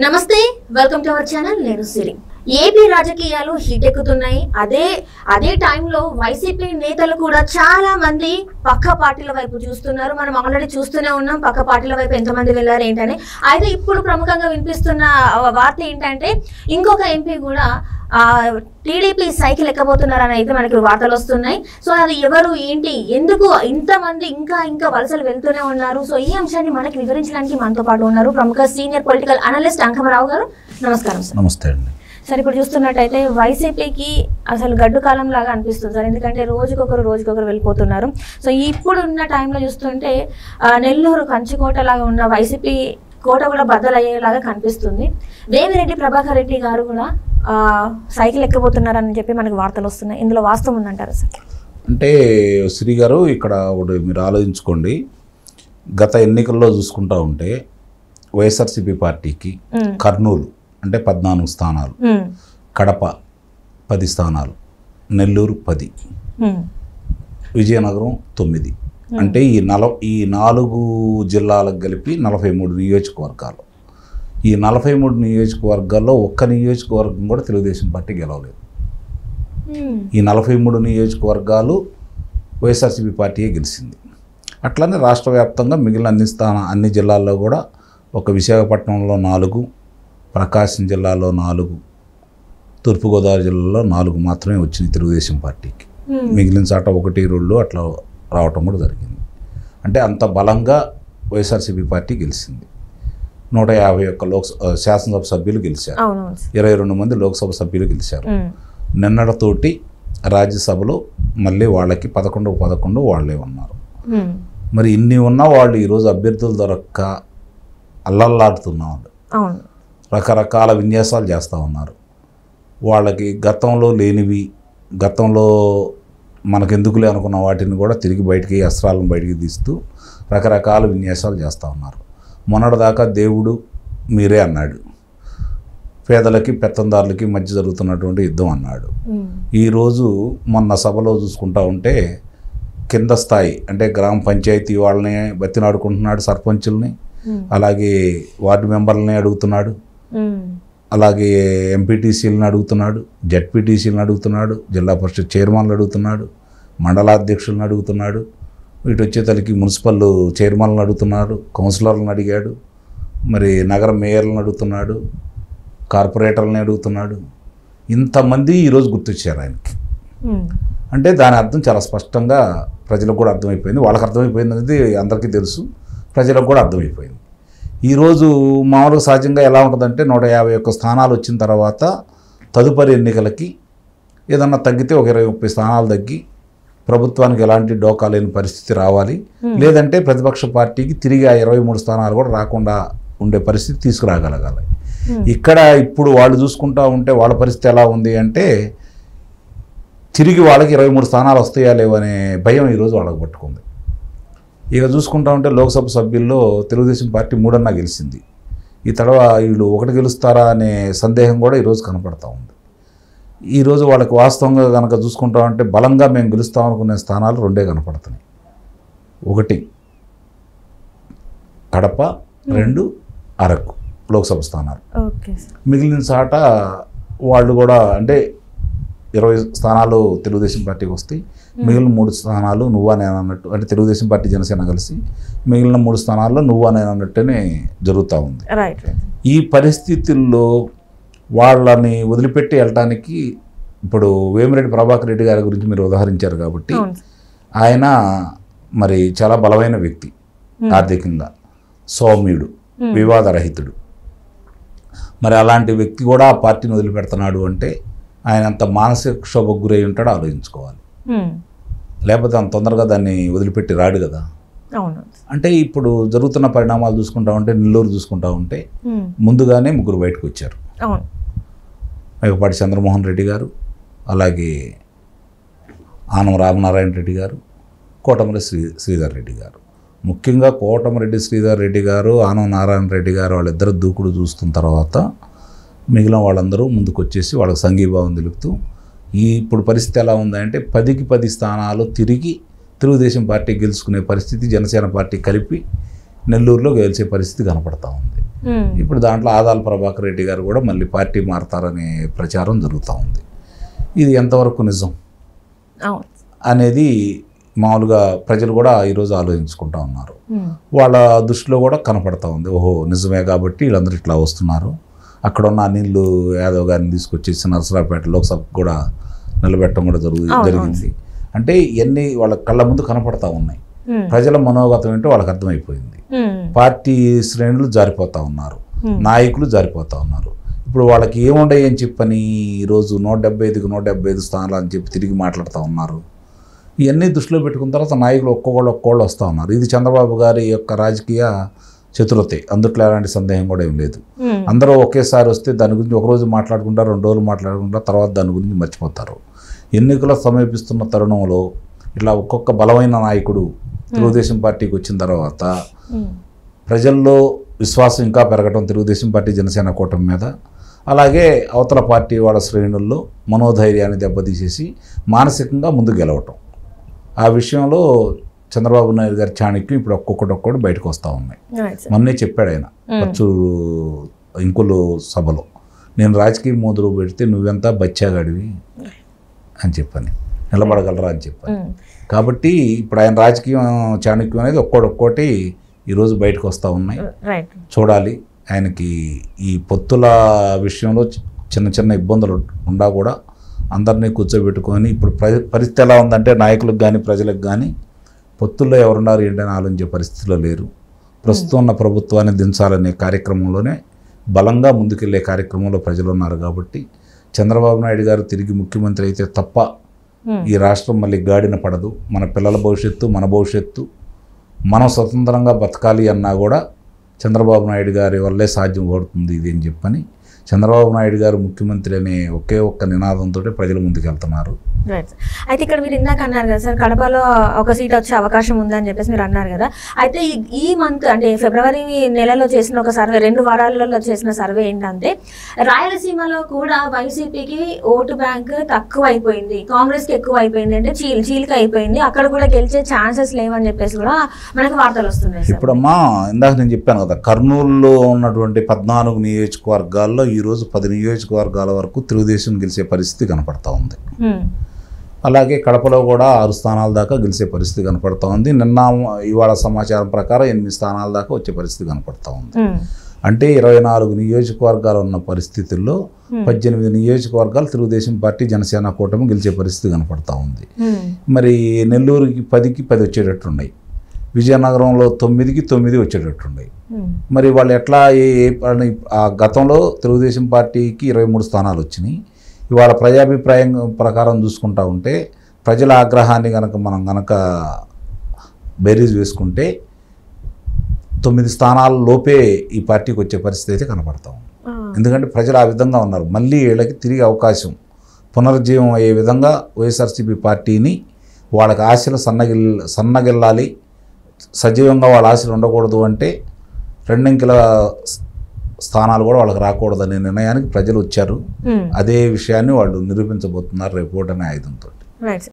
నమస్తే, welcome to our channel. నేను సిరి. AP రాజకీయాలు హీట్ ఎక్కుతున్నాయి. అదే టైంలో వైసీపీ నేతలు కూడా చాలా మంది పక్క పార్టీల వైపు చూస్తున్నారు. మనం ఆల్రెడీ చూస్తూనే ఉన్నాం పక్క పార్టీల వైపు ఎంతమంది వెళ్ళారు ఏంటని. అయితే ఇప్పుడు ప్రముఖంగా వినిపిస్తున్న వార్త ఏంటంటే ఇంకొక ఎంపీ కూడా టీడీపీ సైకిల్ ఎక్కబోతున్నారని అయితే మనకి వార్తలు వస్తున్నాయి. సో అది ఎవరు, ఏంటి, ఎందుకు ఇంతమంది ఇంకా వలసలు వెళ్తూనే ఉన్నారు? సో ఈ అంశాన్ని మనకి వివరించడానికి మనతో పాటు ఉన్నారు ప్రముఖ సీనియర్ పొలిటికల్ అనలిస్ట్ అంకమరావు గారు. నమస్కారం సార్. నమస్తే అండి. సార్, ఇప్పుడు చూస్తున్నట్టయితే వైసీపీకి అసలు గడ్డు కాలం లాగా అనిపిస్తుంది సార్. ఎందుకంటే రోజుకొకరు వెళ్ళిపోతున్నారు. సో ఇప్పుడు ఉన్న టైంలో చూస్తుంటే నెల్లూరు కంచుకోట లాగా ఉన్న వైసీపీ కోట కూడా బద్దలయ్యేలాగా కనిపిస్తుంది. వేమిరెడ్డి ప్రభాకర్ రెడ్డి గారు కూడా సైకిల్ ఎక్కబోతున్నారని చెప్పి మనకు వార్తలు వస్తున్నాయి. ఇందులో వాస్తవం ఉందంటారా సార్? అంటే శ్రీ గారు, ఇక్కడ ఒకటి మీరు ఆలోచించుకోండి. గత ఎన్నికల్లో చూసుకుంటా ఉంటే వైఎస్ఆర్సీపీ పార్టీకి కర్నూలు అంటే 14 స్థానాలు, కడప 10 స్థానాలు, నెల్లూరు 10, విజయనగరం 9, అంటే ఈ 4 జిల్లాలకు కలిపి 43 నియోజకవర్గాలు. ఈ 43 నియోజకవర్గాల్లో ఒక్క నియోజకవర్గం కూడా తెలుగుదేశం పార్టీ గెలవలేదు. ఈ 43 నియోజకవర్గాలు వైఎస్ఆర్సీపీ పార్టీయే గెలిచింది. అట్లనే రాష్ట్ర వ్యాప్తంగా మిగిలిన అన్ని జిల్లాల్లో కూడా ఒక విశాఖపట్నంలో 4, ప్రకాశం జిల్లాలో 4, తూర్పుగోదావరి జిల్లాలో 4 మాత్రమే వచ్చినాయి తెలుగుదేశం పార్టీకి. మిగిలిన చాట 1, 2 అట్లా రావటం కూడా జరిగింది. అంటే అంత బలంగా వైఎస్ఆర్సీపీ పార్టీ గెలిచింది. 151 శాసనసభ సభ్యులు గెలిచారు, 22 మంది లోక్సభ సభ్యులు గెలిచారు. నిన్నటితోటి రాజ్యసభలో మళ్ళీ వాళ్ళకి 11 వాళ్ళే ఉన్నారు. మరి ఇన్ని ఉన్న వాళ్ళు ఈరోజు అభ్యర్థులు దొరక్క అల్లల్లాడుతున్నారు. రకరకాల విన్యాసాలు చేస్తూ ఉన్నారు. వాళ్ళకి గతంలో లేనివి, గతంలో మనకెందుకులే అనుకున్న వాటిని కూడా తిరిగి బయటికి, అస్త్రాలను బయటికి తీస్తూ రకరకాల విన్యాసాలు చేస్తూ ఉన్నారు. మొన్నటిదాకా దేవుడు మీరే అన్నాడు, పేదలకి పెత్తందారులకి మధ్య జరుగుతున్నటువంటి యుద్ధం అన్నాడు. ఈరోజు మొన్న సభలో చూసుకుంటా ఉంటే కింద స్థాయి అంటే గ్రామ పంచాయతీ వాళ్ళని బతినాడుకుంటున్నాడు, సర్పంచుల్ని, అలాగే వార్డు మెంబర్లని అడుగుతున్నాడు, అలాగే ఎంపీటీసీలను అడుగుతున్నాడు, జడ్పీటీసీలను అడుగుతున్నాడు, జిల్లా పరిషత్ చైర్మన్లు అడుగుతున్నాడు, మండలాధ్యక్షులను అడుగుతున్నాడు, ఇటు వచ్చేతలకి మున్సిపల్ చైర్మన్లను అడుగుతున్నాడు, కౌన్సిలర్లను అడిగాడు, మరి నగర మేయర్లను అడుగుతున్నాడు, కార్పొరేటర్లని అడుగుతున్నాడు. ఇంతమంది ఈరోజు గుర్తొచ్చారు ఆయనకి. అంటే దాని అర్థం చాలా స్పష్టంగా ప్రజలకు కూడా అర్థమైపోయింది. వాళ్ళకి అర్థమైపోయింది అనేది అందరికీ తెలుసు, ప్రజలకు కూడా అర్థమైపోయింది. ఈరోజు మామూలుగా సహజంగా ఎలా ఉంటుందంటే 151 స్థానాలు వచ్చిన తర్వాత తదుపరి ఎన్నికలకి ఏదన్నా తగ్గితే ఒక 20-30 స్థానాలు తగ్గి ప్రభుత్వానికి ఎలాంటి డోకా లేని పరిస్థితి రావాలి. లేదంటే ప్రతిపక్ష పార్టీకి తిరిగి ఆ 23 స్థానాలు కూడా రాకుండా ఉండే పరిస్థితి తీసుకురాగలగాలి. ఇక్కడ ఇప్పుడు వాళ్ళు చూసుకుంటా ఉంటే వాళ్ళ పరిస్థితి ఎలా ఉంది అంటే తిరిగి వాళ్ళకి 23 స్థానాలు వస్తాయా లేవనే భయం ఈరోజు వాళ్ళకి పట్టుకుంది. ఇక చూసుకుంటా ఉంటే లోక్సభ సభ్యుల్లో తెలుగుదేశం పార్టీ 3 గెలిచింది. ఈ తర్వాత వీళ్ళు 1 గెలుస్తారా అనే సందేహం కూడా ఈరోజు కనపడతా ఉంది. ఈరోజు వాళ్ళకి వాస్తవంగా కనుక చూసుకుంటా ఉంటే బలంగా మేము గెలుస్తాం అనుకునే స్థానాలు 2 కనపడుతున్నాయి. 1 కడప, 2 అరకు లోక్సభ స్థానాలు. మిగిలిన చాట వాళ్ళు కూడా అంటే 20 స్థానాలు తెలుగుదేశం పార్టీకి వస్తాయి. మిగిలిన 3 స్థానాలు నువ్వా నేను అన్నట్టు, అంటే తెలుగుదేశం పార్టీ జనసేన కలిసి మిగిలిన 3 స్థానాల్లో నువ్వా నేను అన్నట్టునే జరుగుతూ ఉంది. ఈ పరిస్థితుల్లో వాళ్ళని వదిలిపెట్టి వెళ్ళటానికి ఇప్పుడు వేమిరెడ్డి ప్రభాకర్ రెడ్డి గారి గురించి మీరు ఉదాహరించారు కాబట్టి ఆయన మరి చాలా బలమైన వ్యక్తి, ఆర్థికంగా సౌమ్యుడు, వివాదరహితుడు. మరి అలాంటి వ్యక్తి కూడా ఆ పార్టీని వదిలిపెడుతున్నాడు అంటే ఆయన అంత మానసిక క్షోభకు గురై ఉంటాడో ఆలోచించుకోవాలి. లేకపోతే అంత తొందరగా దాన్ని వదిలిపెట్టి రాడు కదా. అంటే ఇప్పుడు జరుగుతున్న పరిణామాలు చూసుకుంటా ఉంటే నెల్లూరు చూసుకుంటా ఉంటే ముందుగానే 3 బయటకు వచ్చారు. మేకపాటి చంద్రమోహన్ రెడ్డి గారు, అలాగే ఆనం రామనారాయణ రెడ్డి గారు, కోటమిరెడ్డి శ్రీధర్ రెడ్డి గారు. ముఖ్యంగా కోటమిరెడ్డి శ్రీధర్ రెడ్డి గారు, ఆనం నారాయణ రెడ్డి గారు వాళ్ళిద్దరు దూకుడు చూస్తున్న తర్వాత మిగిలిన వాళ్ళందరూ ముందుకు వచ్చేసి వాళ్ళకి సంఘీభావం తెలుపుతూ ఇప్పుడు పరిస్థితి ఎలా ఉందంటే 10కి 10 స్థానాలు తిరిగి తెలుగుదేశం పార్టీ గెలుచుకునే పరిస్థితి, జనసేన పార్టీ కలిపి నెల్లూరులో గెలిచే పరిస్థితి కనపడతా ఉంది. ఇప్పుడు దాంట్లో ఆదాల ప్రభాకర్ రెడ్డి గారు కూడా మళ్ళీ పార్టీ మారతారనే ప్రచారం జరుగుతూ ఉంది. ఇది ఎంతవరకు నిజం అనేది మామూలుగా ప్రజలు కూడా ఈరోజు ఆలోచించుకుంటూ ఉన్నారు. వాళ్ళ దృష్టిలో కూడా కనపడతా ఉంది, ఓహో నిజమే కాబట్టి వీళ్ళందరూ ఇట్లా వస్తున్నారు. అక్కడ ఉన్న అనిల్ యాదవ్ గారిని తీసుకొచ్చి నరసరావుపేట లోక్సభకు కూడా నిలబెట్టడం కూడా జరిగింది. అంటే ఇవన్నీ వాళ్ళ కళ్ళ ముందు కనపడతా ఉన్నాయి. ప్రజల మనోగతం ఏంటో వాళ్ళకి అర్థమైపోయింది. పార్టీ శ్రేణులు జారిపోతా ఉన్నారు, నాయకులు జారిపోతా ఉన్నారు. ఇప్పుడు వాళ్ళకి ఏముండయి అని చెప్పని ఈరోజు 175కి 175 స్థానాలు అని చెప్పి తిరిగి మాట్లాడుతూ ఉన్నారు. ఇవన్నీ దృష్టిలో పెట్టుకున్న తర్వాత నాయకులు ఒక్కొక్కళ్ళు వస్తూ ఉన్నారు. ఇది చంద్రబాబు గారి యొక్క రాజకీయ చతురతే, అందుట్లో ఎలాంటి సందేహం కూడా ఏం లేదు. అందరూ ఒకేసారి వస్తే దాని గురించి ఒకరోజు మాట్లాడుకుంటారు, 2 రోజులు మాట్లాడుకుంటారు, తర్వాత దాని గురించి మర్చిపోతారు. ఎన్నికలు సమీపిస్తున్న తరుణంలో ఇట్లా ఒక్కొక్క బలమైన నాయకుడు తెలుగుదేశం పార్టీకి వచ్చిన తర్వాత ప్రజల్లో విశ్వాసం ఇంకా పెరగటం తెలుగుదేశం పార్టీ జనసేన కూటమి మీద, అలాగే అవతల పార్టీ వాళ్ళ శ్రేణుల్లో మనోధైర్యాన్ని దెబ్బతీసేసి మానసికంగా ముందు గెలవటం. ఆ విషయంలో చంద్రబాబు నాయుడు గారి చాణక్యం ఇప్పుడు ఒక్కొక్కటి బయటకు వస్తూ ఉన్నాయి. మొన్నే చెప్పాడు ఆయన పచ్చూరు ఇంకులు సభలో, నేను రాజకీయ మోదులు పెడితే నువ్వెంత బచ్చాగాడివి అని చెప్పని, నిలబడగలరా అని చెప్పాను. కాబట్టి ఇప్పుడు ఆయన రాజకీయం చాణక్యం అనేది ఒక్కొక్కటి ఈరోజు బయటకు వస్తూ ఉన్నాయి. చూడాలి, ఆయనకి ఈ పొత్తుల విషయంలో చిన్న ఇబ్బందులు ఉండా కూడా అందరినీ కూర్చోబెట్టుకొని ఇప్పుడు పరిస్థితి ఎలా ఉందంటే నాయకులకు కానీ ప్రజలకు కానీ పొత్తుల్లో ఎవరున్నారు ఏంటని ఆలోచించే పరిస్థితిలో లేరు. ప్రస్తుతం ఉన్న ప్రభుత్వాన్ని దించాలనే కార్యక్రమంలోనే బలంగా ముందుకెళ్లే కార్యక్రమంలో ప్రజలు ఉన్నారు. కాబట్టి చంద్రబాబు నాయుడు గారు తిరిగి ముఖ్యమంత్రి అయితే తప్ప ఈ రాష్ట్రం మళ్ళీ గాడిన పడదు. మన పిల్లల భవిష్యత్తు, మన భవిష్యత్తు, మనం స్వతంత్రంగా బతకాలి అన్నా కూడా చంద్రబాబు నాయుడు గారి వల్లే సాధ్యం పడుతుంది ఇది అని చెప్పని చంద్రబాబు నాయుడు గారు ముఖ్యమంత్రి అనే ఒకే ఒక్క నినాదంతో ప్రజలు ముందుకెళ్తున్నారు. అయితే ఇక్కడ మీరు ఇందాక అన్నారు కదా సార్, కడపలో ఒక సీట్ వచ్చే అవకాశం ఉందని చెప్పేసి మీరు అన్నారు కదా. అయితే ఈ మంత్ అంటే ఫిబ్రవరి నెలలో చేసిన ఒక సర్వే, 2 వారాలలో చేసిన సర్వే ఏంటంటే రాయలసీమలో కూడా వైసీపీకి ఓటు బ్యాంక్ తక్కువ అయిపోయింది, కాంగ్రెస్కి ఎక్కువ అయిపోయింది, అంటే చీలిక అయిపోయింది, అక్కడ కూడా గెలిచే ఛాన్సెస్ లేవని చెప్పేసి కూడా మనకు వార్తలు వస్తున్నాయి. ఇప్పుడమ్మా ఇందాక నేను చెప్పాను కదా, కర్నూలులో ఉన్నటువంటి 14 నియోజకవర్గాల్లో ఈరోజు 10 నియోజకవర్గాల వరకు తెలుగుదేశం గెలిచే పరిస్థితి కనపడతా ఉంది. అలాగే కడపలో కూడా 6 స్థానాల దాకా గెలిచే పరిస్థితి కనపడతా ఉంది. ఇవాళ సమాచారం ప్రకారం 8 స్థానాల దాకా వచ్చే పరిస్థితి కనపడతా ఉంది. అంటే 24 నియోజకవర్గాలు ఉన్న పరిస్థితుల్లో 18 నియోజకవర్గాలు తెలుగుదేశం పార్టీ జనసేన కూటమి గెలిచే పరిస్థితి కనపడతా ఉంది. మరి నెల్లూరుకి 10కి 10 వచ్చేటట్టున్నాయి, విజయనగరంలో 9కి 9 వచ్చేటట్టున్నాయి. మరి వాళ్ళు ఎట్లా గతంలో తెలుగుదేశం పార్టీకి 23 స్థానాలు వచ్చినాయి. ఇవాళ ప్రజాభిప్రాయం ప్రకారం చూసుకుంటా ఉంటే ప్రజల ఆగ్రహాన్ని మనం గనక బేరీజ్ వేసుకుంటే 9 స్థానాల లోపే ఈ పార్టీకి వచ్చే పరిస్థితి అయితే కనపడతాం. ఎందుకంటే ప్రజలు ఆ విధంగా ఉన్నారు. మళ్ళీ వీళ్ళకి తిరిగి అవకాశం పునరుజ్జీవం అయ్యే విధంగా వైఎస్ఆర్సీపీ పార్టీని వాళ్ళకి ఆశలు సన్నగిల్లాలి, సజీవంగా వాళ్ళ ఆశలు ఉండకూడదు అంటే 2 అంకెల స్థానాలు కూడా వాళ్ళకి రాకూడదనే నిర్ణయానికి ప్రజలు వచ్చారు. అదే విషయాన్ని వాళ్ళు నిరూపించబోతున్నారు రేపు ఓటనే ఆయుధంతో.